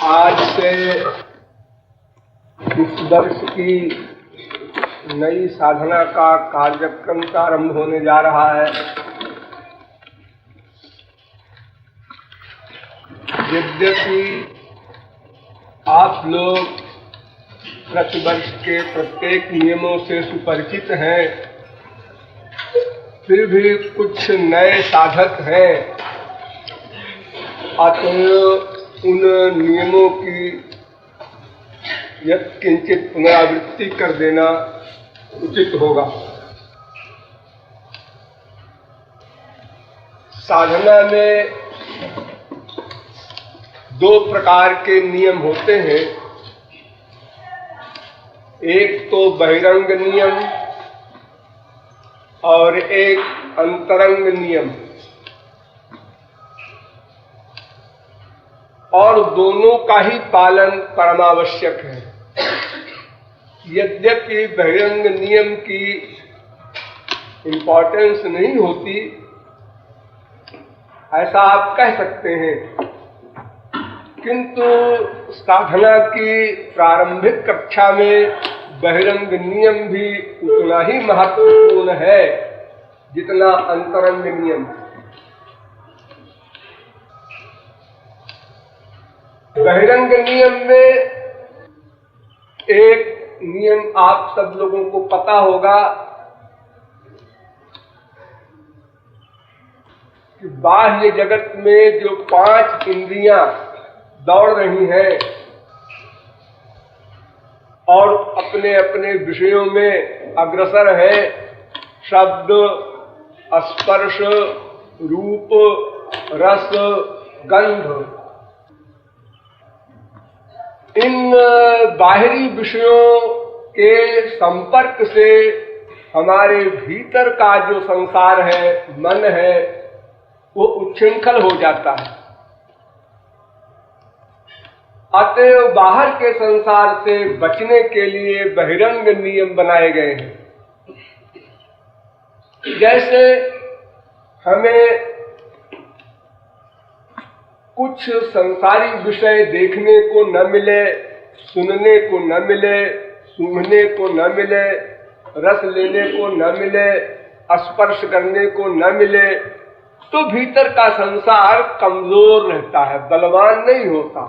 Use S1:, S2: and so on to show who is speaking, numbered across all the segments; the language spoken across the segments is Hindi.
S1: आज से इस वर्ष की नई साधना का कार्यक्रम प्रारंभ होने जा रहा है। यद्यपि आप लोग प्रतिवर्ष के प्रत्येक नियमों से सुपरिचित हैं, फिर भी कुछ नए साधक हैं, अतः उन नियमों की यत्किंचित पुनरावृत्ति कर देना उचित होगा। साधना में दो प्रकार के नियम होते हैं, एक तो बहिरंग नियम और एक अंतरंग नियम, और दोनों का ही पालन परमावश्यक है। यद्यपि बहिरंग नियम की इम्पोर्टेंस नहीं होती, ऐसा आप कह सकते हैं, किंतु साधना की प्रारंभिक कक्षा में बहिरंग नियम भी उतना ही महत्वपूर्ण है जितना अंतरंग नियम। बहिरंग नियम में एक नियम आप सब लोगों को पता होगा कि बाह्य जगत में जो 5 इंद्रियां दौड़ रही हैं और अपने अपने विषयों में अग्रसर है, शब्द, स्पर्श, रूप, रस, गंध, इन बाहरी विषयों के संपर्क से हमारे भीतर का जो संसार है, मन है, वो उच्छृंखल हो जाता है। अतएव बाहर के संसार से बचने के लिए बहिरंग नियम बनाए गए हैं। जैसे हमें कुछ संसारी विषय देखने को न मिले, सुनने को न मिले, सूंघने को न मिले, रस लेने को न मिले, स्पर्श करने को न मिले, तो भीतर का संसार कमजोर रहता है, बलवान नहीं होता,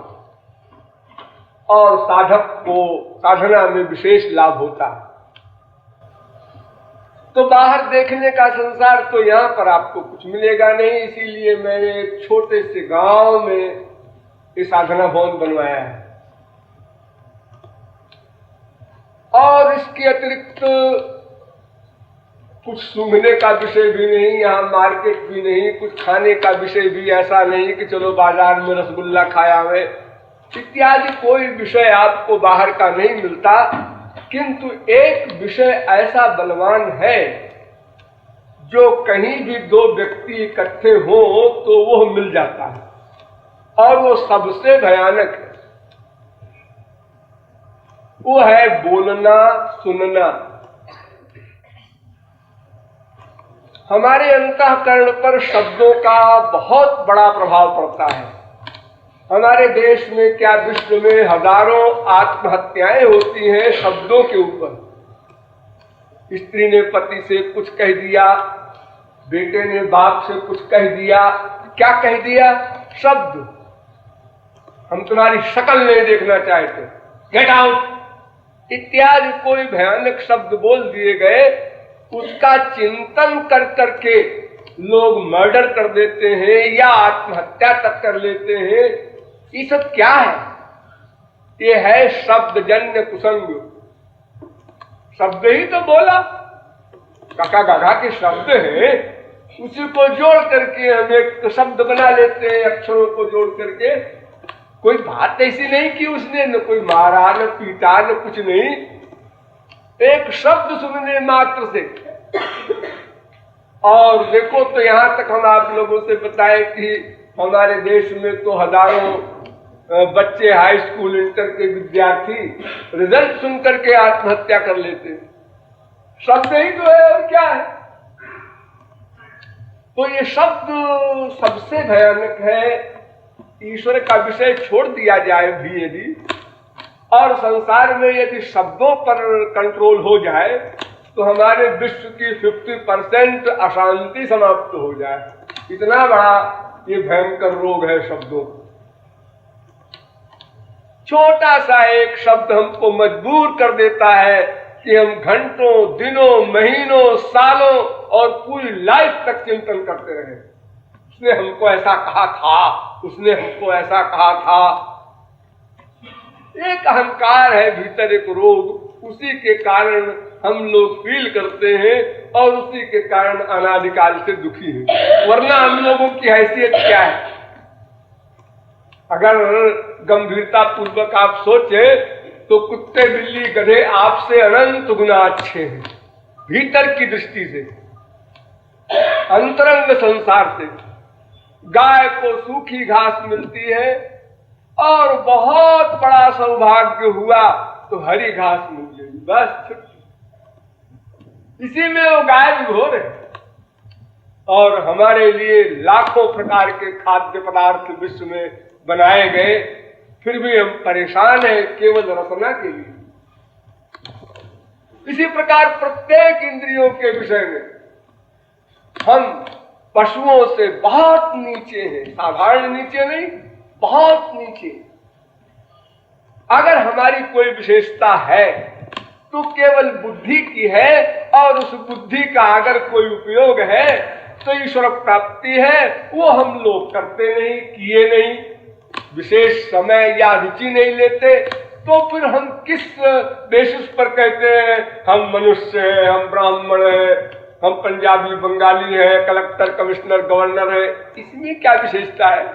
S1: और साधक को साधना में विशेष लाभ होता है। तो बाहर देखने का संसार तो यहाँ पर आपको कुछ मिलेगा नहीं, इसीलिए मैंने एक छोटे से गांव में ये साधना भवन बनवाया है। और इसके अतिरिक्त कुछ सूंघने का विषय भी नहीं, यहाँ मार्केट भी नहीं, कुछ खाने का विषय भी ऐसा नहीं कि चलो बाजार में रसगुल्ला खाया हुए इत्यादि, कोई विषय आपको बाहर का नहीं मिलता। किंतु एक विषय ऐसा बलवान है जो कहीं भी दो व्यक्ति इकट्ठे हो तो वो मिल जाता है, और वो सबसे भयानक है। वो है बोलना, सुनना। हमारे अंतःकरण पर शब्दों का बहुत बड़ा प्रभाव पड़ता है। हमारे देश में क्या विश्व में हजारों आत्महत्याएं होती हैं शब्दों के ऊपर। स्त्री ने पति से कुछ कह दिया, बेटे ने बाप से कुछ कह दिया। क्या कह दिया? शब्द। हम तुम्हारी शक्ल नहीं देखना चाहते, गेट आउट इत्यादि कोई भयानक शब्द बोल दिए गए। उसका चिंतन कर करके लोग मर्डर कर देते हैं या आत्महत्या तक कर लेते हैं। ये सब क्या है? ये है शब्दजन्य कुसंग। शब्द ही तो बोला, काका गागा के शब्द है, उसी को जोड़ करके हम एक शब्द बना लेते हैं, अक्षरों को जोड़ करके। कोई बात ऐसी नहीं कि उसने न कोई मारा, न पीटा, न कुछ नहीं, एक शब्द सुनने मात्र से। और देखो तो यहाँ तक हम आप लोगों से बताएं कि हमारे देश में तो हजारों बच्चे हाई स्कूल, इंटर के विद्यार्थी रिजल्ट सुन करके आत्महत्या कर लेते हैं। शब्द ही तो है, और क्या है? तो ये शब्द सबसे भयानक है। ईश्वर का विषय छोड़ दिया जाए भी यदि, और संसार में यदि शब्दों पर कंट्रोल हो जाए तो हमारे विश्व की 50% अशांति समाप्त हो जाए। इतना बड़ा ये भयंकर रोग है शब्दों। छोटा सा एक शब्द हमको मजबूर कर देता है कि हम घंटों, दिनों, महीनों, सालों और पूरी लाइफ तक चिंतन करते रहे। उसने हमको ऐसा कहा था, उसने हमको ऐसा कहा था। एक अहंकार है भीतर, एक रोग, उसी के कारण हम लोग फील करते हैं और उसी के कारण अनादिकाल से दुखी हैं। वरना हम लोगों की हैसियत क्या है? अगर गंभीरता पूर्वक आप सोचे तो कुत्ते, बिल्ली, गधे आपसे अनंत गुना अच्छे हैं भीतर की दृष्टि से, अंतरंग संसार से। गाय को सूखी घास मिलती है और बहुत बड़ा सौभाग्य हुआ तो हरी घास मिल गई, बस छुट्टी। इसी में वो गाय विभोर है। और हमारे लिए लाखों प्रकार के खाद्य पदार्थ विश्व में बनाए गए, फिर भी हम परेशान हैं केवल रसना के लिए। इसी प्रकार प्रत्येक इंद्रियों के विषय में हम पशुओं से बहुत नीचे हैं, साधारण नीचे नहीं, बहुत नीचे। अगर हमारी कोई विशेषता है तो केवल बुद्धि की है, और उस बुद्धि का अगर कोई उपयोग है तो ईश्वर प्राप्ति है। वो हम लोग करते नहीं, किए नहीं, विशेष समय या रुचि नहीं लेते, तो फिर हम किस बेसिस पर कहते हैं हम मनुष्य हैं, हम ब्राह्मण हैं, हम पंजाबी, बंगाली हैं, कलेक्टर, कमिश्नर, गवर्नर है? इसमें क्या विशेषता है?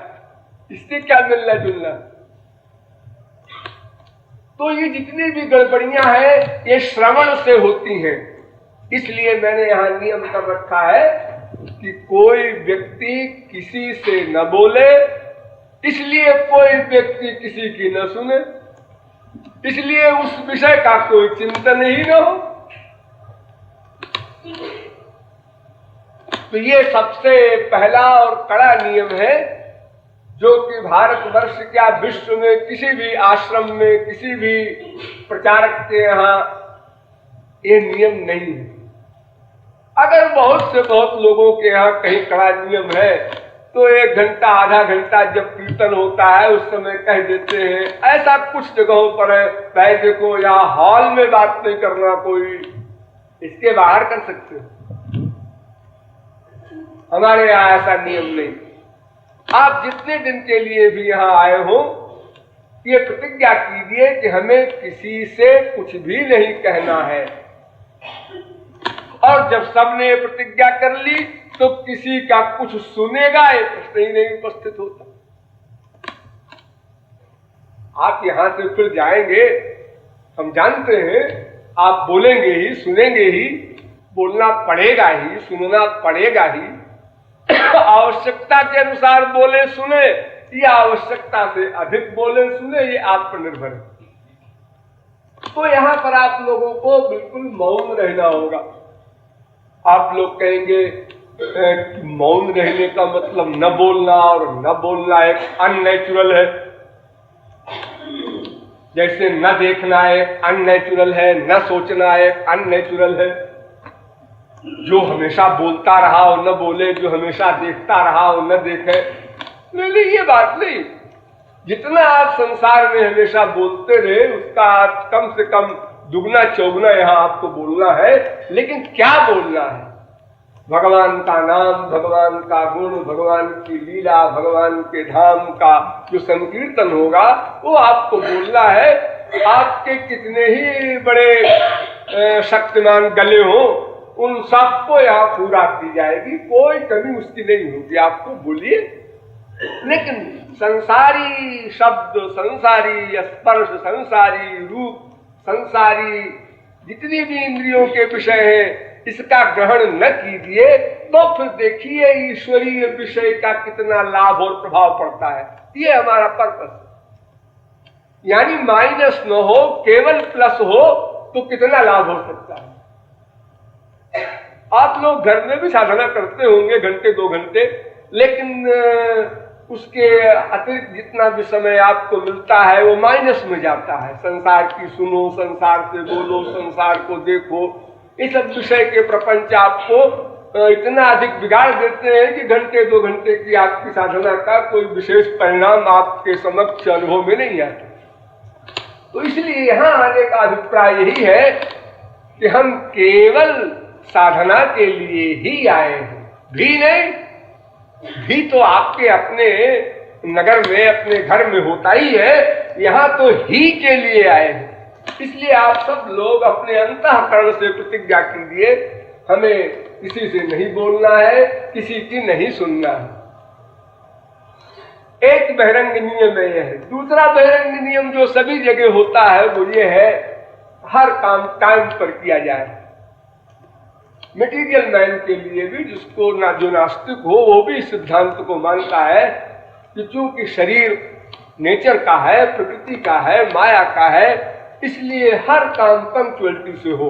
S1: इससे क्या मिलना जुलना? तो ये जितनी भी गड़बड़ियां हैं ये श्रवण से होती हैं। इसलिए मैंने यहां नियम कर रखा है कि कोई व्यक्ति किसी से न बोले, इसलिए कोई व्यक्ति किसी की न सुने, इसलिए उस विषय का कोई चिंतन ही न हो। तो ये सबसे पहला और कड़ा नियम है, जो कि भारतवर्ष क्या विश्व में किसी भी आश्रम में, किसी भी प्रचारक के यहाँ ये नियम नहीं है। अगर बहुत से बहुत लोगों के यहाँ कहीं कड़ा नियम है तो 1 घंटा, आधा घंटा जब कीर्तन होता है उस समय कह देते हैं। ऐसा कुछ जगहों पर है, भाई देखो यहाँ हॉल में बात नहीं करना, कोई इसके बाहर कर सकते हो। हमारे यहाँ ऐसा नियम नहीं। आप जितने दिन के लिए भी यहाँ आए हो, ये प्रतिज्ञा कीजिए कि हमें किसी से कुछ भी नहीं कहना है। और जब सबने प्रतिज्ञा कर ली तो किसी का कुछ सुनेगा ये प्रश्न ही नहीं उपस्थित होता। आप यहां से फिर जाएंगे, हम जानते हैं, आप बोलेंगे ही, सुनेंगे ही, बोलना पड़ेगा ही, सुनना पड़ेगा ही। आवश्यकता के अनुसार बोले सुने या आवश्यकता से अधिक बोले सुने, ये आप पर निर्भर है। तो यहां पर आप लोगों को बिल्कुल मौन रहना होगा। आप लोग कहेंगे मौन रहने का मतलब न बोलना, और न बोलना एक अननेचुरल है। जैसे न देखना एक अननेचुरल है, न सोचना एक अननेचुरल है। जो हमेशा बोलता रहा और न बोले, जो हमेशा देखता रहा और न देखे, नहीं, ये बात नहीं। जितना आप संसार में हमेशा बोलते रहे उसका कम से कम दुगना चौगुना यहाँ आपको बोलना है। लेकिन क्या बोलना है? भगवान का नाम, भगवान का गुण, भगवान की लीला, भगवान के धाम का जो संकीर्तन होगा वो आपको बोलना है। आपके कितने ही बड़े शक्तिमान गले हो, उन सबको यहाँ पूरा की जाएगी, कोई कमी उसकी नहीं होगी। आपको बोलिए, लेकिन संसारी शब्द, संसारी स्पर्श, संसारी रूप, संसारी जितनी भी इंद्रियों के विषय हैं, इसका ग्रहण न कीजिए। तो फिर देखिए ईश्वरीय विषय का कितना लाभ और प्रभाव पड़ता है। ये हमारा पर्पस, यानी माइनस न हो, केवल प्लस हो तो कितना लाभ हो सकता है। आप लोग घर में भी साधना करते होंगे घंटे 2 घंटे, लेकिन उसके अतिरिक्त जितना भी समय आपको मिलता है वो माइनस में जाता है। संसार की सुनो, संसार से बोलो, संसार को देखो, इस सब विषय के प्रपंच आपको इतना अधिक बिगाड़ देते हैं कि घंटे 2 घंटे की आपकी साधना का कोई विशेष परिणाम आपके समक्ष अनुभव में नहीं आता। तो इसलिए यहाँ आने का अभिप्राय यही है कि हम केवल साधना के लिए ही आए हैं, भी नहीं। भी तो आपके अपने नगर में, अपने घर में होता ही है, यहाँ तो ही के लिए आए हैं। इसलिए आप सब लोग अपने अंतःकरण से प्रतिज्ञा कीजिए, हमें किसी से नहीं बोलना है, किसी की नहीं सुनना है। एक बहिरंग नियम यह है। दूसरा बहिरंग नियम जो सभी जगह होता है वो ये है, हर काम टाइम पर किया जाए। मटेरियल मैन के लिए भी, जिसको ना जो नास्तिक हो वो भी इस सिद्धांत को मानता है कि चूंकि शरीर नेचर का है, प्रकृति का है, माया का है, इसलिए हर काम पंक्चुअलिटी से हो,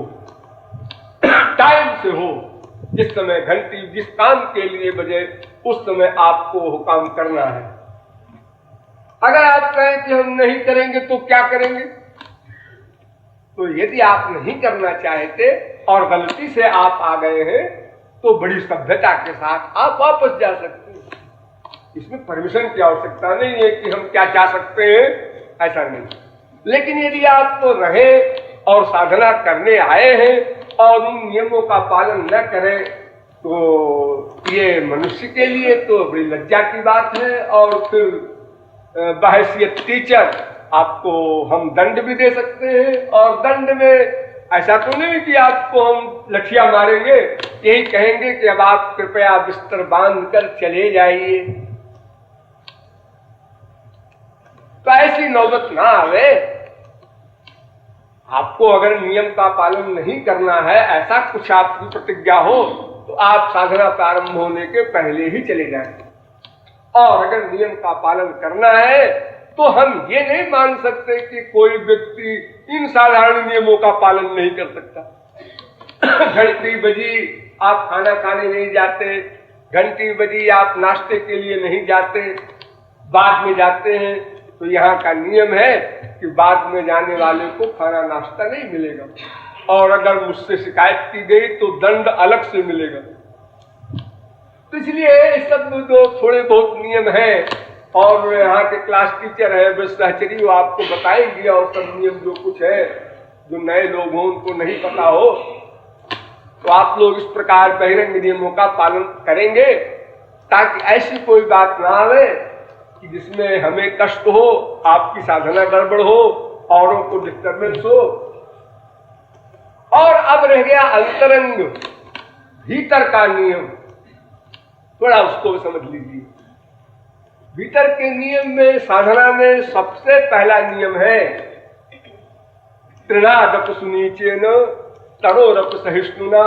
S1: टाइम से हो। जिस समय घंटी जिस काम के लिए बजे उस समय आपको वो काम करना है। अगर आप कहें कि हम नहीं करेंगे तो क्या करेंगे, तो यदि आप नहीं करना चाहते और गलती से आप आ गए हैं तो बड़ी सभ्यता के साथ आप वापस जा सकते हैं। इसमें परमिशन की आवश्यकता नहीं है कि हम क्या जा सकते हैं, ऐसा नहीं। लेकिन यदि आप तो रहे और साधना करने आए हैं और उन नियमों का पालन न करें तो ये मनुष्य के लिए तो बड़ी लज्जा की बात है। और फिर बहैसियत टीचर आपको हम दंड भी दे सकते हैं, और दंड में ऐसा तो नहीं कि आपको हम लठिया मारेंगे, यही कहेंगे कि अब आप कृपया बिस्तर बांध कर चले जाइए। तो ऐसी नौबत ना आवे। आपको अगर नियम का पालन नहीं करना है, ऐसा कुछ आपकी प्रतिज्ञा हो, तो आप साधना प्रारंभ होने के पहले ही चले जाएं। और अगर नियम का पालन करना है तो हम ये नहीं मान सकते कि कोई व्यक्ति इन साधारण नियमों का पालन नहीं कर सकता। घंटी बजी आप खाना खाने नहीं जाते, घंटी बजी आप नाश्ते के लिए नहीं जाते, बाद में जाते हैं, तो यहाँ का नियम है कि बाद में जाने वाले को खाना नाश्ता नहीं मिलेगा, और अगर मुझसे शिकायत की गई तो दंड अलग से मिलेगा। तो इसलिए इस सब में जो थोड़े बहुत नियम हैं, और यहाँ के क्लास टीचर है सहचरी, वो आपको बताएंगे, और सब नियम जो कुछ है, जो नए लोग हों उनको नहीं पता हो, तो आप लोग इस प्रकार बहिरंग नियमों का पालन करेंगे, ताकि ऐसी कोई बात ना आवे कि जिसमें हमें कष्ट हो, आपकी साधना गड़बड़ हो, औरों को डिस्टर्बेंस हो। और अब रह गया अंतरंग, भीतर का नियम, थोड़ा उसको समझ लीजिए। भीतर के नियम में, साधना में सबसे पहला नियम है तृणादप सुनीचेन तरोरप सहिष्णुना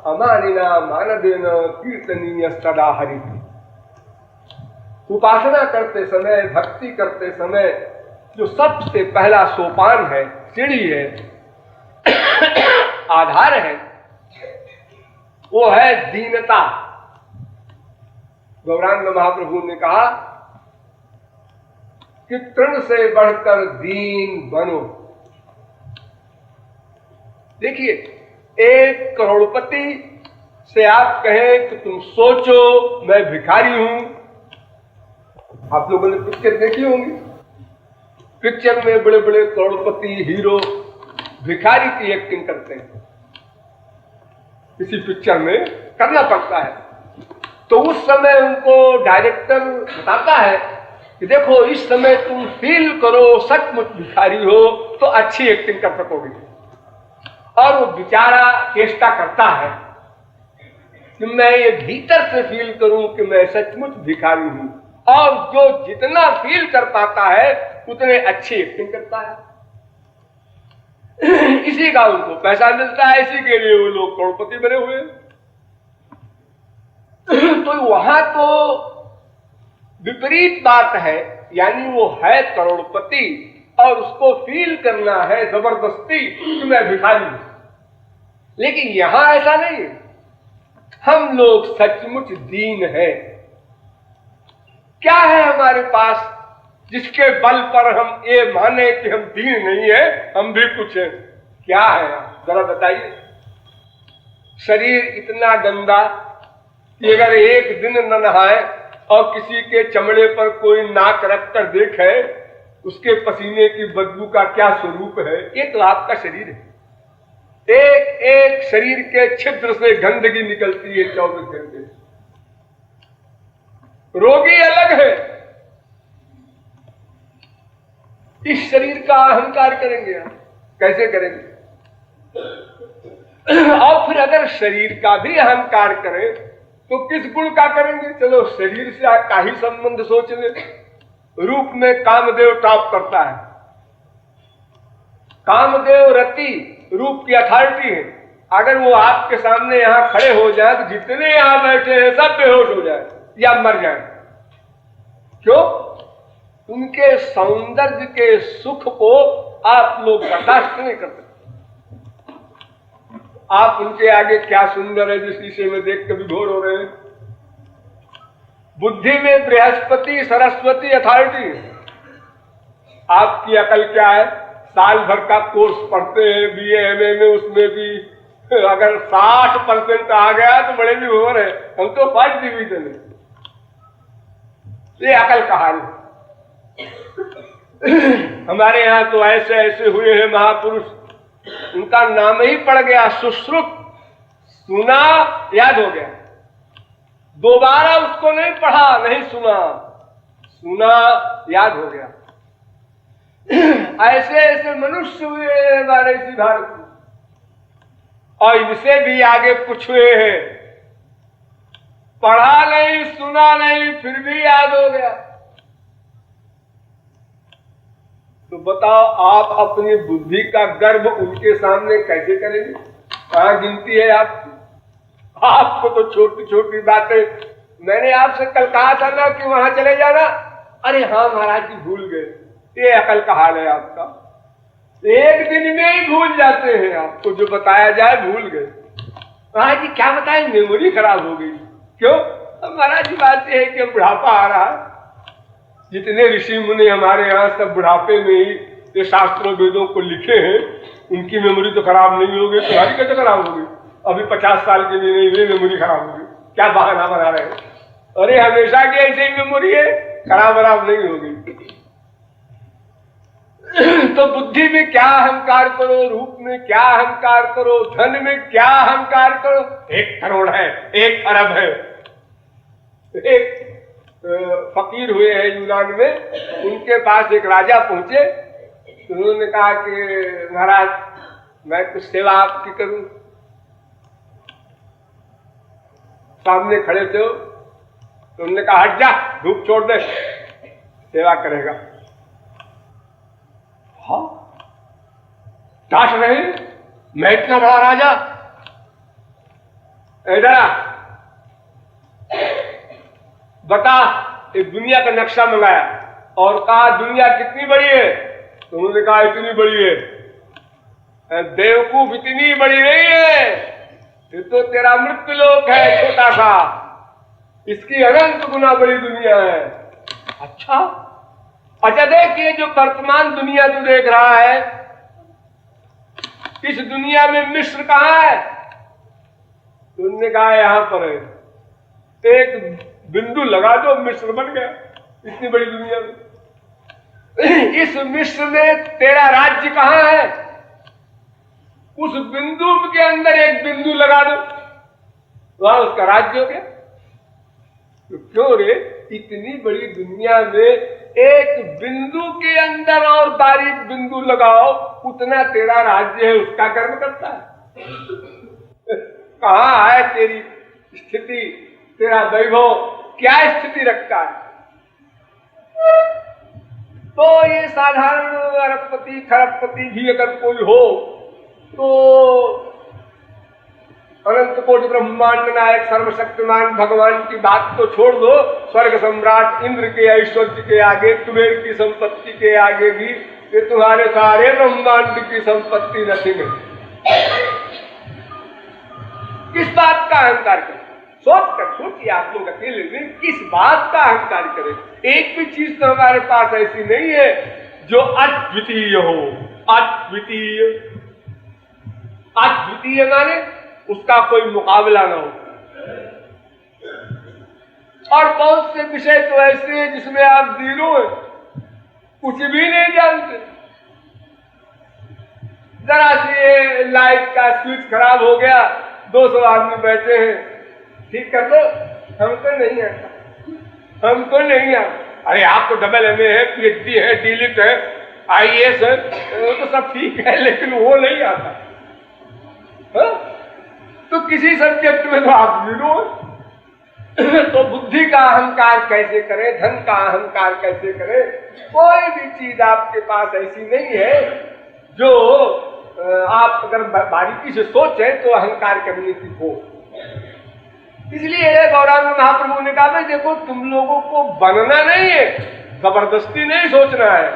S1: अमानिना मानदेन कीर्तनीय सदा हरि। उपासना करते समय, भक्ति करते समय जो सबसे पहला सोपान है, सीढ़ी है, आधार है, वो है दीनता। गौरांग महाप्रभु ने कहा कि तृण से बढ़कर दीन बनो। देखिए, एक करोड़पति से आप कहें कि तुम सोचो मैं भिखारी हूं। आप लोगों ने पिक्चर देखी होंगी, पिक्चर में बड़े बड़े करोड़पति हीरो भिखारी की एक्टिंग करते हैं, किसी पिक्चर में करना पड़ता है। तो उस समय उनको डायरेक्टर बताता है कि देखो इस समय तुम फील करो सचमुच भिखारी हो तो अच्छी एक्टिंग कर सकोगे। और वो बेचारा चेष्टा करता है कि मैं ये भीतर से फील करूं कि मैं सचमुच भिखारी हूं, और जो जितना फील कर पाता है उतने अच्छी एक्टिंग करता है। इसी का उनको पैसा मिलता है, इसी के लिए वो लोग करोड़पति बने हुए हैं। तो वहां तो विपरीत बात है, यानी वो है करोड़पति और उसको फील करना है जबरदस्ती कि मैं भिखारी हूं। लेकिन यहां ऐसा नहीं है, हम लोग सचमुच दीन है। क्या है हमारे पास जिसके बल पर हम ये माने कि हम दीन नहीं है, हम भी कुछ है? क्या है जरा बताइए। शरीर इतना गंदा कि अगर एक दिन न नहाए और किसी के चमड़े पर कोई नाक रखकर देखे उसके पसीने की बदबू का क्या स्वरूप है। ये तो आपका शरीर है। एक एक शरीर के छिद्र से गंदगी निकलती है 24 घंटे। रोगी अलग है। इस शरीर का अहंकार करेंगे आप, कैसे करेंगे? और फिर अगर शरीर का भी अहंकार करें तो किस गुण का करेंगे? चलो शरीर से का ही संबंध सोच ले। रूप में कामदेव टॉप करता है। कामदेव रति रूप की अथॉरिटी है। अगर वो आपके सामने यहां खड़े हो जाए तो जितने यहां बैठे हैं सब बेहोश हो जाए या मर जाए। क्यों? उनके सौंदर्य के सुख को आप लोग बर्दाश्त नहीं कर सकते। आप उनके आगे क्या सुंदर है जिस शीशे में देख के विभोर हो रहे हैं। बुद्धि में बृहस्पति सरस्वती अथॉरिटी है। आपकी अकल क्या है? साल भर का कोर्स पढ़ते हैं BA MA में, उसमें भी अगर 60% आ गया तो बड़े विभोर है। हम तो फर्स्ट डिवीजन है। ये अकल का हाल है। हमारे यहाँ तो ऐसे ऐसे हुए हैं महापुरुष, उनका नाम ही पड़ गया सुश्रुत, सुना याद हो गया, दोबारा उसको नहीं पढ़ा नहीं सुना, सुना याद हो गया। ऐसे ऐसे मनुष्य हुए हमारे इसी भारत में, और इनसे भी आगे कुछ हुए हैं, पढ़ा नहीं सुना नहीं फिर भी याद हो गया। तो बताओ आप अपनी बुद्धि का गर्व उनके सामने कैसे करेंगे? कहां गिनती है आपकी? आपको तो छोटी छोटी बातें, मैंने आपसे कल कहा था ना कि वहां चले जाना, अरे हाँ महाराज जी भूल गए। ये अकल का हाल है आपका। एक दिन में ही भूल जाते हैं। आपको जो बताया जाए भूल गए। महाराज जी क्या बताएं, मेमोरी खराब हो गई। क्यों? महाराज जी बात यह है कि बुढ़ापा आ रहा है। जितने ऋषि मुनि हमारे यहाँ सब बुढ़ापे में ही ये शास्त्रों वेदों को लिखे हैं, उनकी मेमोरी तो खराब नहीं होगी। तुम्हारी कैसे खराब होगी? अभी 50 साल के लिए नहीं, मेमोरी खराब होगी। क्या बहाना बना रहे हैं? अरे हमेशा की ऐसे ही मेमोरी है, खराब नहीं होगी। तो बुद्धि में क्या अहंकार करो, रूप में क्या अहंकार करो, धन में क्या अहंकार करो। 1 करोड़ है, 1 अरब है। एक फकीर हुए हैं यूनान में, उनके पास एक राजा पहुंचे। उन्होंने कहा कि महाराज मैं कुछ सेवा आपकी करूं। सामने खड़े थे तो उन्होंने कहा हट जा, धूप छोड़ दे, सेवा करेगा। हाँ डांट रहे, मैं इतना बड़ा राजा, इधर आ, बता। एक दुनिया का नक्शा मंगाया और कहा दुनिया कितनी बड़ी है? तो उन्होंने कहा इतनी बड़ी है। बेवकूफ, इतनी बड़ी नहीं है, ये तो तेरा मृत्युलोक है छोटा सा, इसकी अनंत गुना बड़ी दुनिया है। अच्छा देख, ये जो वर्तमान दुनिया तू देख रहा है, इस दुनिया में मिस्र कहाँ है? तो उन्होंने कहा यहां पर है। एक बिंदु लगा दो, मिस्र बन गया इतनी बड़ी दुनिया में। इस मिस्र में तेरा राज्य कहां है? उस बिंदु के अंदर एक बिंदु लगा दो, वहां उसका राज्य हो गया। तो क्यों रे, इतनी बड़ी दुनिया में एक बिंदु के अंदर और बारीक बिंदु लगाओ, उतना तेरा राज्य है, उसका कर्म करता है। कहां है तेरी स्थिति, तेरा वैभव क्या स्थिति रखता है? तो ये साधारण अरबपति खरबपति भी अगर कोई हो तो अनंत कोटि ब्रह्मांड नायक सर्वशक्तिमान भगवान की बात तो छोड़ दो, स्वर्ग सम्राट इंद्र के ऐश्वर्य के आगे, कुबेर की संपत्ति के आगे भी ये तुम्हारे सारे ब्रह्मांड की संपत्ति नथिंग है। किस बात का अहंकार कर? सोचिए आप लोग अकेले में किस बात का अहंकार करें। एक भी चीज तो हमारे पास ऐसी नहीं है जो अद्वितीय हो। अद्वितीय, अद्वितीय माने उसका कोई मुकाबला ना हो। और बहुत से विषय तो ऐसे हैं जिसमें आप जीरो हैं, कुछ भी नहीं जानते। जरा से लाइट का स्विच खराब हो गया, 200 आदमी बैठे हैं, ठीक कर दो, हमको नहीं आता, हमको नहीं आता। अरे आप तो डबल MA है, PhD है, DLit है, IAS है, वो तो सब ठीक है, लेकिन वो नहीं आता। हा? तो किसी सब्जेक्ट में तो आप जीरो। तो बुद्धि का अहंकार कैसे करें, धन का अहंकार कैसे करें? कोई भी चीज आपके पास ऐसी नहीं है जो आप अगर बारीकी से सोचें तो अहंकार करने की हो। इसलिए गौरांग महाप्रभु ने कहा भाई देखो, तुम लोगों को बनना नहीं है, जबरदस्ती नहीं सोचना है,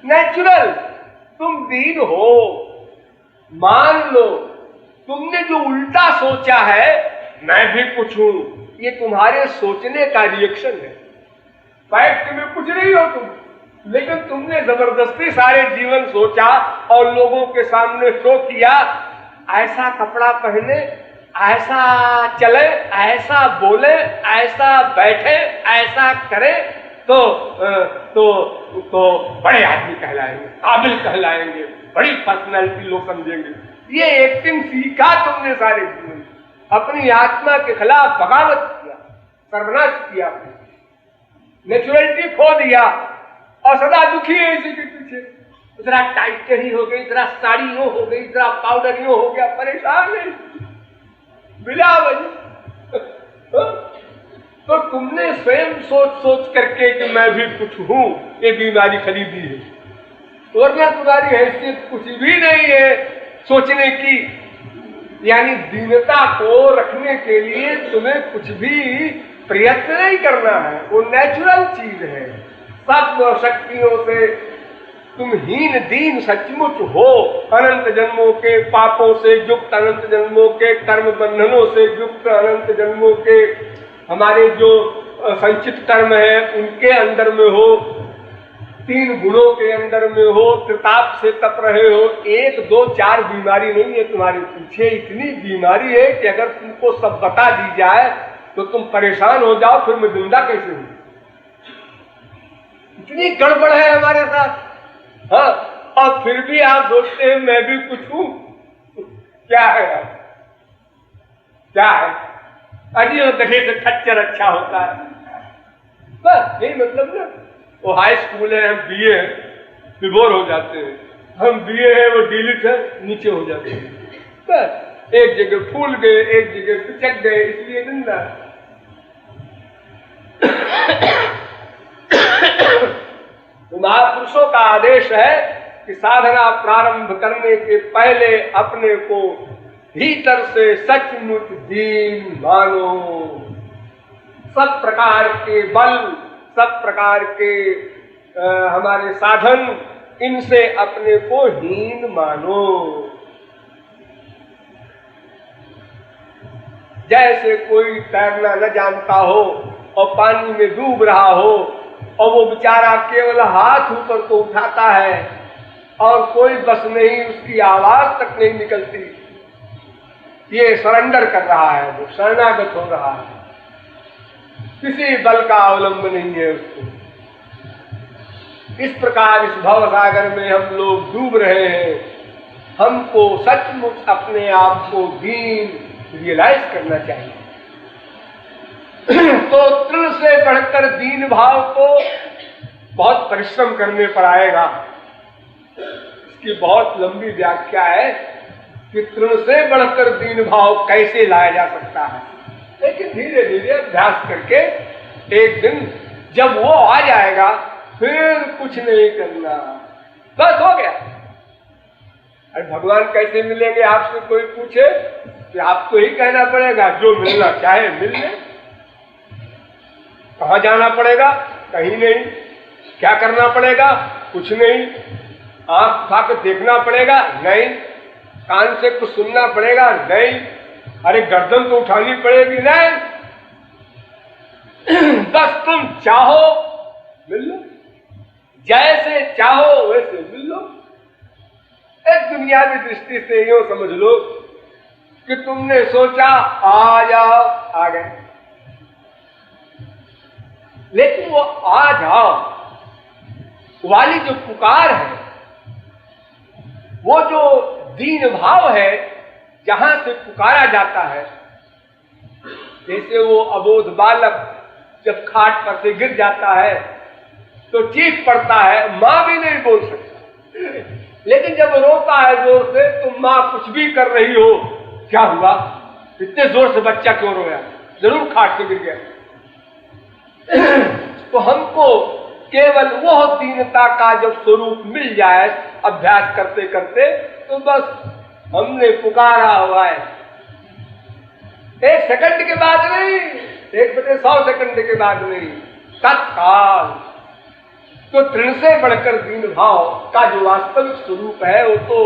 S1: नेचुरल। तुम दीन हो, मान लो। तुमने जो उल्टा सोचा है, मैं भी कुछ हूं, ये तुम्हारे सोचने का रिएक्शन है। फैक्ट में कुछ नहीं हो तुम, लेकिन तुमने जबरदस्ती सारे जीवन सोचा और लोगों के सामने शो किया, ऐसा कपड़ा पहने, ऐसा चले, ऐसा बोले, ऐसा बैठे, ऐसा करे तो बड़े आदमी कहलाएंगे, काबिल कहलाएंगे, बड़ी पर्सनैलिटी लोग समझेंगे। ये एक्टिंग सीखा तुमने सारे जीवन, अपनी आत्मा के खिलाफ बगावत किया, सर्वनाश किया, नेचुरलिटी खो दिया और सदा दुखी है इसी के पीछे। जरा टाइट ही हो गई, जरा साड़ी यूं हो गई, जरा पाउडर यूं हो गया, परेशान है बिला वजह। तो तुमने स्वयं सोच सोच करके कि मैं भी कुछ हूं, ये बीमारी खरीदी है, वरना तुम्हारी हैसियत कुछ भी नहीं है सोचने की। यानी दीनता को रखने के लिए तुम्हें कुछ भी प्रयत्न नहीं करना है, वो नेचुरल चीज है। सब शक्तियों से तुम हीन दीन सचमुच हो, अनंत जन्मों के पापों से युक्त, अनंत जन्मों के कर्म बंधनों से युक्त, अनंत जन्मों के हमारे जो संचित कर्म है उनके अंदर में हो, 3 गुणों के अंदर में हो, त्रिताप से तप रहे हो। 1, 2, 4 बीमारी नहीं है तुम्हारे पीछे, इतनी बीमारी है कि अगर तुमको सब बता दी जाए तो तुम परेशान हो जाओ, फिर मैं जिंदा कैसे हूं? इतनी गड़बड़ है हमारे साथ। हाँ, और फिर भी आप सोचते हैं मैं भी कुछ हूं। क्या है आप? क्या है? अजीब दहे से खच्चर अच्छा होता है, बस यही मतलब ना। वो हाई स्कूल है, हम BA है, विभोर हो जाते हैं। हम BA है, वो DLit है, नीचे हो जाते हैं। बस एक जगह फूल गए, एक जगह पिचक गए, इसलिए निंदा। महापुरुषों का आदेश है कि साधना प्रारंभ करने के पहले अपने को भीतर से सचमुच दीन मानो। सब प्रकार के बल, सब प्रकार के हमारे साधन, इनसे अपने को हीन मानो। जैसे कोई तैरना न जानता हो और पानी में डूब रहा हो और वो बेचारा केवल हाथ ऊपर को उठाता है और कोई बस नहीं, उसकी आवाज तक नहीं निकलती, ये सरेंडर कर रहा है, वो शरणागत हो रहा है, किसी बल का अवलंब नहीं है उसको। इस प्रकार इस भव सागर में हम लोग डूब रहे हैं। हमको सचमुच अपने आप को दीन रियलाइज करना चाहिए। तो तृण से बढ़कर दीन भाव को बहुत परिश्रम करने पर आएगा। इसकी बहुत लंबी व्याख्या है कि तृण से बढ़कर दीन भाव कैसे लाया जा सकता है, लेकिन धीरे धीरे अभ्यास करके एक दिन जब वो आ जाएगा फिर कुछ नहीं करना, बस हो गया। अरे भगवान कैसे मिलेंगे आपसे कोई पूछे कि आपको ही कहना पड़ेगा, जो मिलना चाहे मिल ले। कहाँ जाना पड़ेगा? कहीं नहीं। क्या करना पड़ेगा? कुछ नहीं। आंख उठा के देखना पड़ेगा? नहीं। कान से कुछ सुनना पड़ेगा? नहीं। अरे गर्दन तो उठानी पड़ेगी ना। बस तुम चाहो मिल लो, जैसे चाहो वैसे मिल लो। एक दुनियावी दृष्टि से यूं समझ लो कि तुमने सोचा आ जाओ, आ गए। लेकिन वो आ जाओ वाली जो पुकार है, वो जो दीन भाव है, जहां से पुकारा जाता है, जैसे वो अबोध बालक जब खाट पर से गिर जाता है तो चीख पड़ता है, मां भी नहीं बोल सकता। लेकिन जब रोता है जोर से तो मां कुछ भी कर रही हो, क्या हुआ, इतने जोर से बच्चा क्यों रोया, जरूर खाट से गिर गया। तो हमको केवल वो दीनता का जब स्वरूप मिल जाए अभ्यास करते करते, तो बस हमने पुकारा हुआ है। 1 सेकंड के बाद नहीं, 1/100 सेकंड के बाद नहीं, तत्काल। तो तृण से बढ़कर दीन भाव का जो वास्तविक स्वरूप है वो तो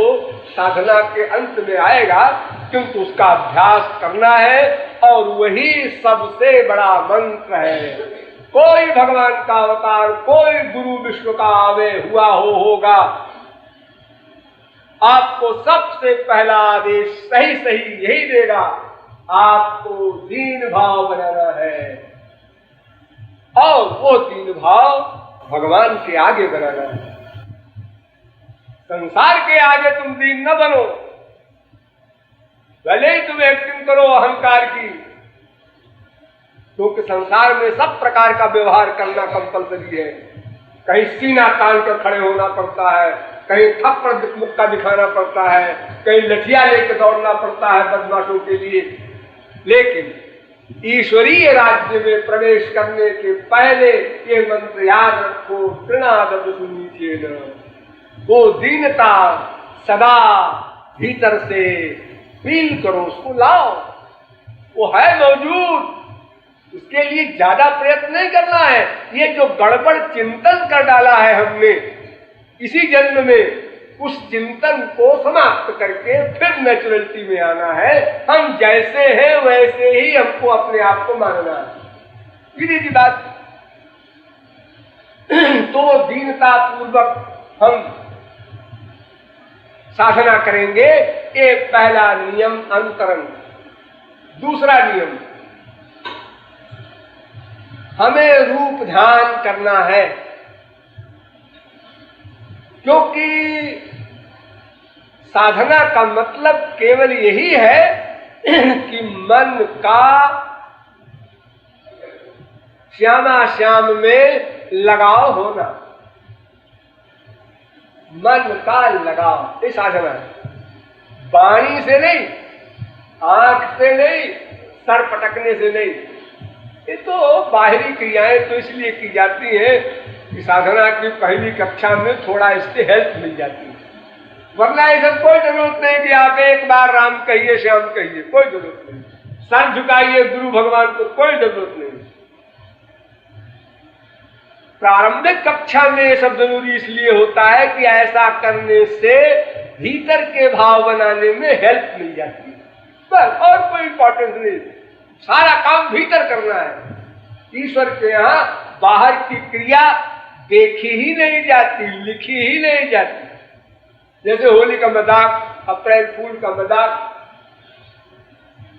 S1: साधना के अंत में आएगा, किंतु उसका अभ्यास करना है, और वही सबसे बड़ा मंत्र है। कोई भगवान का अवतार, कोई गुरु विश्व का आवे हुआ होगा, आपको सबसे पहला आदेश सही सही यही देगा, आपको दीन भाव बनाना है, और वो दीन भाव भगवान के आगे बनाना है। संसार के आगे तुम दीन न बनो, भले ही तुम एक्टिंग करो अहंकार की, क्योंकि संसार में सब प्रकार का व्यवहार करना कंपलसरी है। कहीं सीना तान कर खड़े होना पड़ता है, कहीं थप्पड़ मुक्का दिखाना पड़ता है, कहीं लठिया लेकर दौड़ना पड़ता है बदमाशों के लिए। लेकिन ईश्वरीय राज्य में प्रवेश करने के पहले ये मंत्र याद रखो, तृणादब सुनीचेन। वो दीनता सदा भीतर से फील करो, उसको लाओ, वो है मौजूद, उसके लिए ज्यादा प्रयत्न नहीं करना है। ये जो गड़बड़ चिंतन कर डाला है हमने इसी जन्म में, उस चिंतन को समाप्त करके फिर नेचुरलिटी में आना है। हम जैसे हैं वैसे ही हमको अपने आप को मानना है, सीधी सी बात। तो दीनता पूर्वक हम साधना करेंगे, एक पहला नियम अंतरंग। दूसरा नियम, हमें रूप ध्यान करना है, क्योंकि साधना का मतलब केवल यही है कि मन का श्यामा श्याम में लगाव होना, मन का लगाव, ये साधना है। वाणी से नहीं, आंख से नहीं, सर पटकने से नहीं। ये तो बाहरी क्रियाएं तो इसलिए की जाती है कि साधना की पहली कक्षा में थोड़ा इससे हेल्प मिल जाती है, वरना ये सब कोई जरूरत नहीं कि आप एक बार राम कहिए श्याम कहिए, कोई जरूरत नहीं। सर झुकाइए गुरु भगवान को, कोई जरूरत नहीं। प्रारंभिक कक्षा में ये सब जरूरी इसलिए होता है कि ऐसा करने से भीतर के भाव बनाने में हेल्प मिल जाती है, बस, और कोई इंपॉर्टेंस नहीं। सारा काम भीतर करना है। ईश्वर के यहाँ बाहर की क्रिया देखी ही नहीं जाती, लिखी ही नहीं जाती। जैसे होली का मजाक, अप्रैल फूल का मजाक,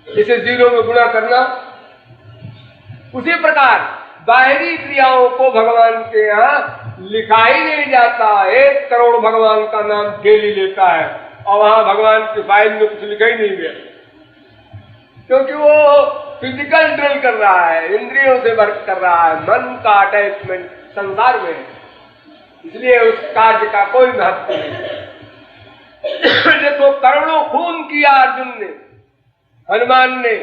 S1: इसे 0 में गुणा करना, उसी प्रकार बाहरी क्रियाओं को भगवान के यहाँ लिखा ही नहीं जाता। 1 करोड़ भगवान का नाम डेली लेता है और वहां भगवान की फाइल में कुछ लिखा ही नहीं गया, क्योंकि वो फिजिकल ड्रिल कर रहा है, इंद्रियों से वर्क कर रहा है, मन का अटैचमेंट संसार में है, इसलिए उस कार्य का कोई महत्व नहीं। देखो, करोड़ों खून किया अर्जुन ने, हनुमान ने,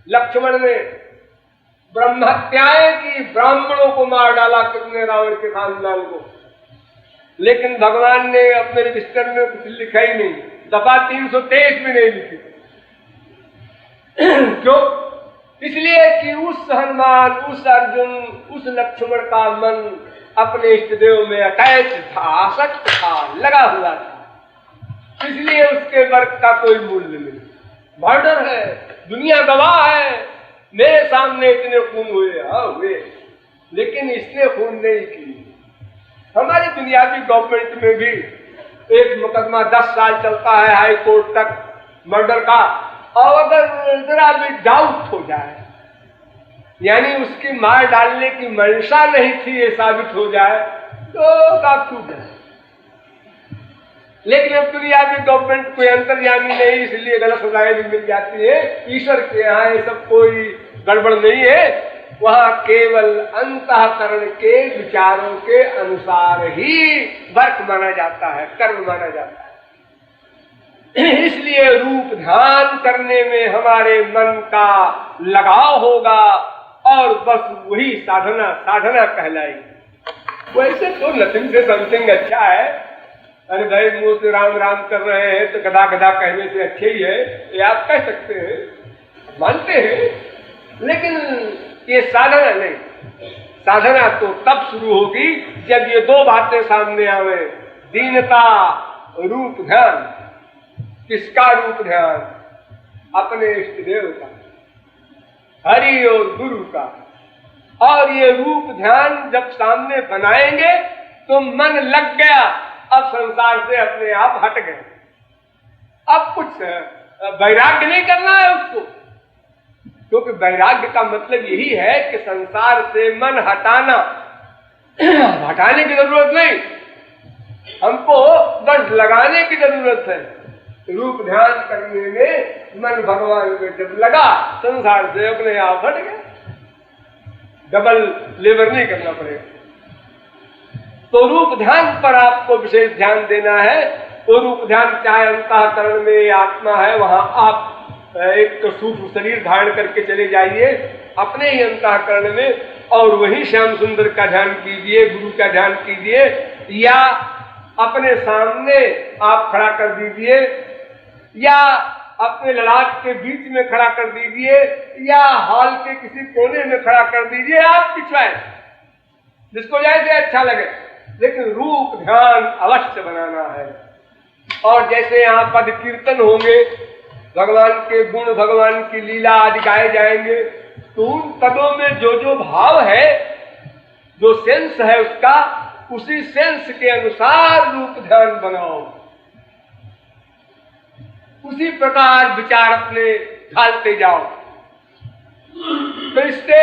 S1: लक्ष्मण ने, ब्रह्महत्याएं की, ब्राह्मणों को मार डाला कितने, रावण के खानदान को, लेकिन भगवान ने अपने रजिस्टर में कुछ लिखा ही नहीं, दफा 323 भी नहीं लिखी। क्यों? इसलिए कि उस हनुमान, उस अर्जुन, उस लक्ष्मण का मन अपने इष्ट देव में अटैच था, आसक्त था, लगा हुआ था, इसलिए उसके वर्क का कोई मूल्य नहीं। मर्डर है, दुनिया गवाह है, मेरे सामने इतने खून हुए, हाँ हुए, लेकिन इसने खून नहीं की। हमारी दुनियावी गवर्नमेंट में भी एक मुकदमा 10 साल चलता है हाई कोर्ट तक मर्डर का, और अगर जरा भी डाउट हो जाए, यानी उसकी मार डालने की मंशा नहीं थी ये साबित हो जाए, तो साफ छूट जाए। लेकिन अब दुनियावी गवर्नमेंट कोई अंतर्यामी नहीं, इसलिए गलत सजाएं भी मिल जाती है। ईश्वर के यहाँ ये सब कोई गड़बड़ नहीं है, वहां केवल अंतःकरण के विचारों के अनुसार ही वर्क माना जाता है, कर्म माना जाता है। इसलिए रूप ध्यान करने में हमारे मन का लगाव होगा और बस वही साधना साधना कहलाएगी। वैसे तो नथिंग से समथिंग अच्छा है। अरे भाई मुंह से राम राम कर रहे हैं तो गदा गदा कहने से अच्छे ही है, ये आप कह सकते हैं, मानते हैं, लेकिन ये साधना नहीं। साधना तो तब शुरू होगी जब ये दो बातें सामने आवे, दीनता, रूप ध्यान। किसका रूप ध्यान? अपने इष्ट देव का, हरि और गुरु का। और ये रूप ध्यान जब सामने बनाएंगे तो मन लग गया, अब संसार से अपने आप हट गए। अब कुछ वैराग्य नहीं करना है उसको, क्योंकि वैराग्य का मतलब यही है कि संसार से मन हटाना। हटाने की जरूरत नहीं, हमको बस लगाने की जरूरत है। रूप ध्यान करने में मन भगवान में जब लगा, संसार से अपने आप हट गया, डबल लेबर नहीं करना पड़ेगा। तो रूप ध्यान पर आपको विशेष ध्यान देना है। वो रूप ध्यान चाहे अंतःकरण में आत्मा है, वहां आप एक तो सूक्ष्म शरीर धारण करके चले जाइए अपने ही अंतःकरण में, और वही श्याम सुंदर का ध्यान कीजिए, गुरु का ध्यान कीजिए, या अपने सामने आप खड़ा कर दीजिए, या अपने ललाट के बीच में खड़ा कर दीजिए, या हॉल के किसी कोने में खड़ा कर दीजिए, आप पिछवाए जिसको जैसे अच्छा लगे, लेकिन रूप ध्यान अवश्य बनाना है। और जैसे यहाँ पद कीर्तन होंगे, भगवान के गुण, भगवान की लीला आदि गाए जाएंगे, तो उन पदों में जो जो भाव है, जो सेंस है उसका, उसी सेंस के अनुसार रूप ध्यान बनाओ, उसी प्रकार विचार अपने ढालते जाओ। तो इससे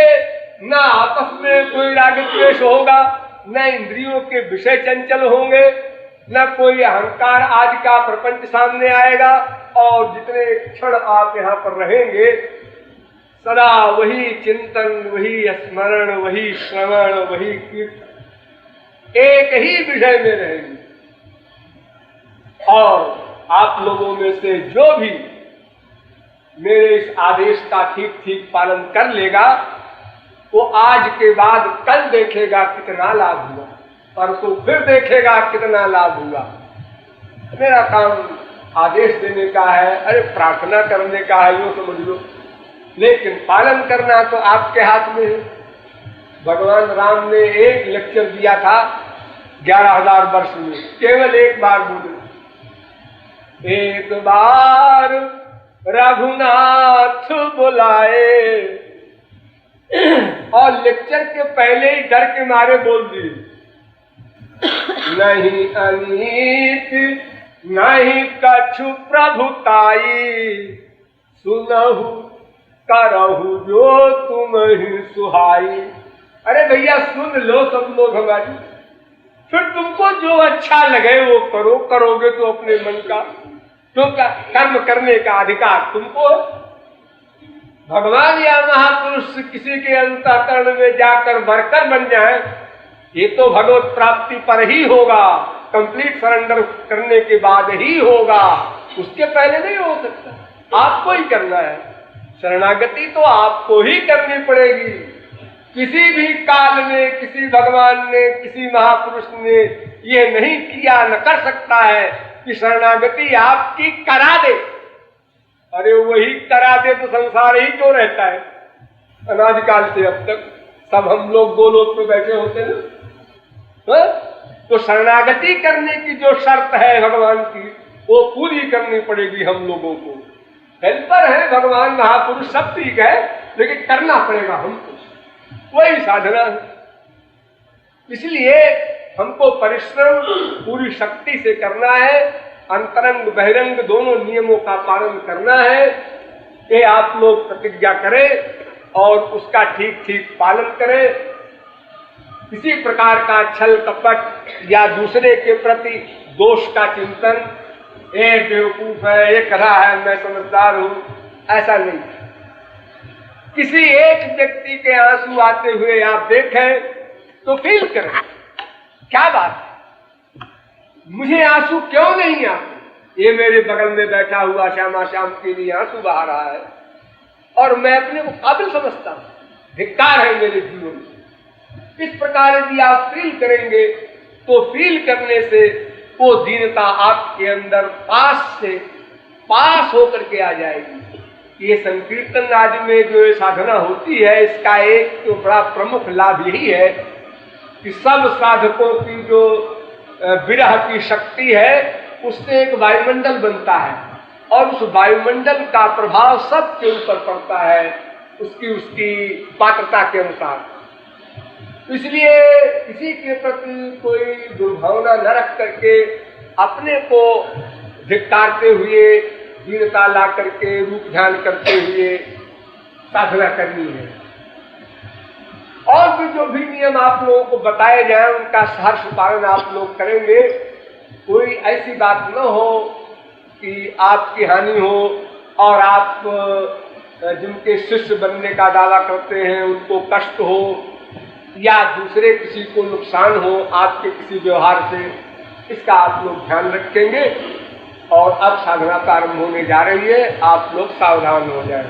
S1: न आपस में कोई राग द्वेष होगा, न इंद्रियों के विषय चंचल होंगे, न कोई अहंकार आदि का प्रपंच सामने आएगा, और जितने क्षण आप यहाँ पर रहेंगे सदा वही चिंतन, वही स्मरण, वही श्रवण, वही कीर्तन, एक ही विषय में रहेंगे। और आप लोगों में से जो भी मेरे इस आदेश का ठीक ठीक पालन कर लेगा, वो आज के बाद कल देखेगा कितना लाभ हुआ, परसों फिर देखेगा कितना लाभ हुआ। मेरा काम आदेश देने का है, अरे प्रार्थना करने का है, यो समझ लो, लेकिन पालन करना तो आपके हाथ में है। भगवान राम ने एक लेक्चर दिया था 11,000 वर्ष में, केवल एक बार बोले, एक बार रघुनाथ बुलाए, और लेक्चर के पहले ही डर के मारे बोल दिए, नहीं अनीत नहीं कछु प्रभुताई, सुनहु करहु जो तुम ही सुहाई। अरे भैया सुन लो सब लोग हमारी, फिर तुमको जो अच्छा लगे वो करो, करोगे तो अपने मन का, तो क्या कर्म करने का अधिकार तुमको। भगवान या महापुरुष किसी के अंतःकरण में जाकर वर्कर बन जाए, ये तो भगवत प्राप्ति पर ही होगा, कंप्लीट सरेंडर करने के बाद ही होगा, उसके पहले नहीं हो सकता। आपको ही करना है, शरणागति तो आपको ही करनी पड़ेगी। किसी भी काल में किसी भगवान ने, किसी महापुरुष ने ये नहीं किया, न कर सकता है कि शरणागति आपकी करा दे। अरे वही करा दे तो संसार ही क्यों रहता है? अनादिकाल से अब तक सब हम लोग गोलोक पे बैठे होते हैं। तो शरणागति करने की जो शर्त है भगवान की, वो पूरी करनी पड़ेगी हम लोगों को, हेल्पर है भगवान महापुरुष, सब ठीक है, लेकिन करना पड़ेगा हमको, वही साधना है। इसलिए हमको परिश्रम पूरी शक्ति से करना है, अंतरंग बहिरंग दोनों नियमों का पालन करना है। ये आप लोग प्रतिज्ञा करें और उसका ठीक ठीक पालन करें। किसी प्रकार का छल कपट या दूसरे के प्रति दोष का चिंतन, ये बेवकूफ है, ये करा है, मैं समझदार हूं, ऐसा नहीं। किसी एक व्यक्ति के आंसू आते हुए आप देखें तो फील करें, क्या बात है, मुझे आंसू क्यों नहीं आते, ये मेरे बगल में बैठा हुआ श्यामा श्याम के लिए आंसू बहा रहा है और मैं अपने को काबिल समझता हूं, धिक्कार है मेरे जीवन में। इस प्रकार यदि आप फील करेंगे तो फील करने से वो दीनता आपके अंदर पास होकर के आ जाएगी। ये संकीर्तन आदि में जो साधना होती है, इसका एक तो बड़ा प्रमुख लाभ यही है कि सब साधकों की जो विरह की शक्ति है उससे एक वायुमंडल बनता है और उस वायुमंडल का प्रभाव सबके ऊपर पड़ता है उसकी पात्रता के अनुसार। इसलिए किसी के प्रति कोई दुर्भावना न रख करके अपने को धिक्कारते हुए, दीनता ला करके, रूप ध्यान करते हुए साधना करनी है। और भी जो भी नियम आप लोगों को बताए जाए उनका सहर्ष पालन आप लोग करेंगे। कोई ऐसी बात न हो कि आपकी हानि हो और आप जिनके शिष्य बनने का दावा करते हैं उनको कष्ट हो या दूसरे किसी को नुकसान हो आपके किसी व्यवहार से, इसका आप लोग ध्यान रखेंगे। और अब साधना प्रारंभ होने जा रही है, आप लोग सावधान हो जाएं।